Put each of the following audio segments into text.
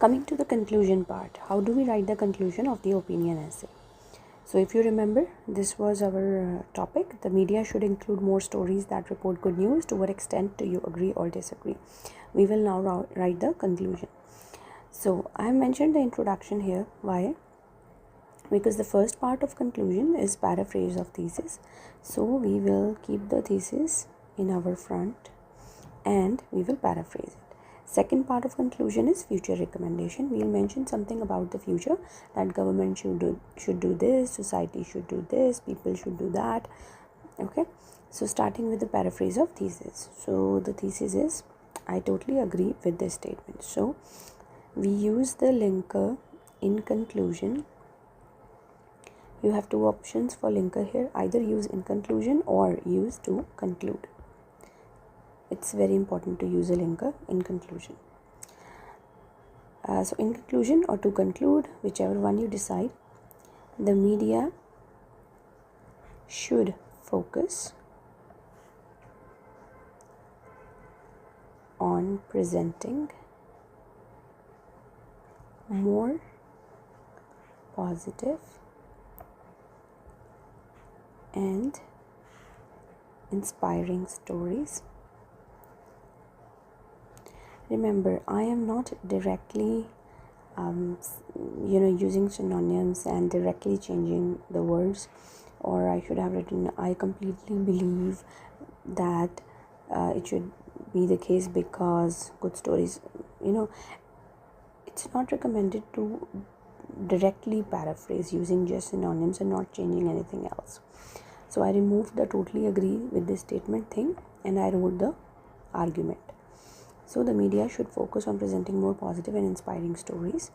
Coming to the conclusion part, how do we write the conclusion of the opinion essay? So if you remember, this was our topic. The media should include more stories that report good news. To what extent do you agree or disagree? We will now write the conclusion. So I have mentioned the introduction here. Why? Because the first part of conclusion is paraphrase of thesis. So we will keep the thesis in our front and we will paraphrase it. Second part of conclusion is future recommendation. We will mention something about the future, that government should do this, society should do this, people should do that. Okay, so starting with the paraphrase of thesis. So the thesis is, I totally agree with this statement. So we use the linker in conclusion. You have two options for linker here, either use in conclusion or use to conclude. It's very important to use a linker in conclusion. So in conclusion or to conclude, whichever one you decide, the media should focus on presenting more positive and inspiring stories. Remember, I am not directly using synonyms and directly changing the words, or I should have written I completely believe that it should be the case because good stories, it's not recommended to directly paraphrase using just synonyms and not changing anything else. So I removed the totally agree with this statement thing and I wrote the argument. So the media should focus on presenting more positive and inspiring stories.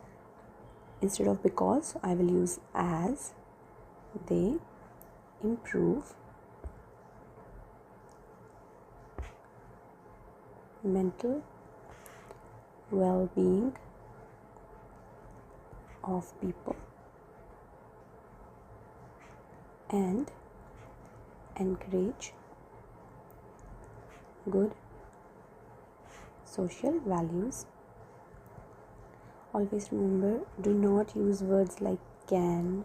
Instead of because, I will use as they improve mental well-being of people and encourage good social values. Always remember, do not use words like can,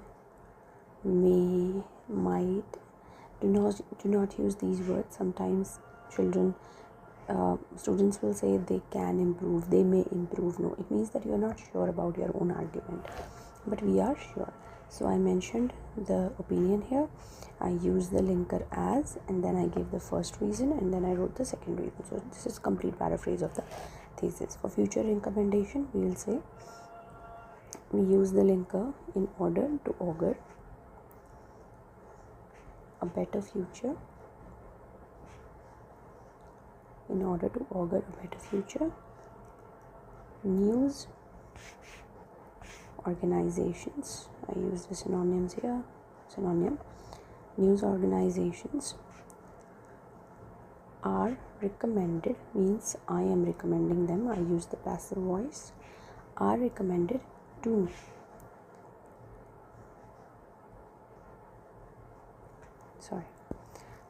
may, might. Do not use these words. Sometimes students will say they can improve, they may improve. No, it means that you are not sure about your own argument, but we are sure. So I mentioned the opinion here, I used the linker as, and then I gave the first reason and then I wrote the second reason. So this is complete paraphrase of the thesis. For future recommendation, we will say we use the linker in order to augur a better future. In order to augur a better future, news organizations, I use the synonyms here, synonym, news organizations are recommended, means I am recommending them, I use the passive voice, are recommended to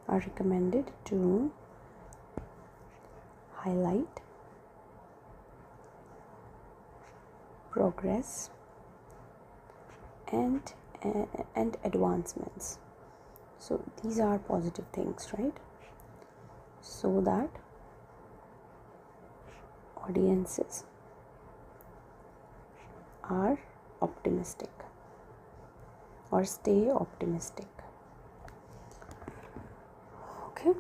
are recommended to highlight progress and advancements. So these are positive things, right? So that audiences are optimistic or stay optimistic. Okay.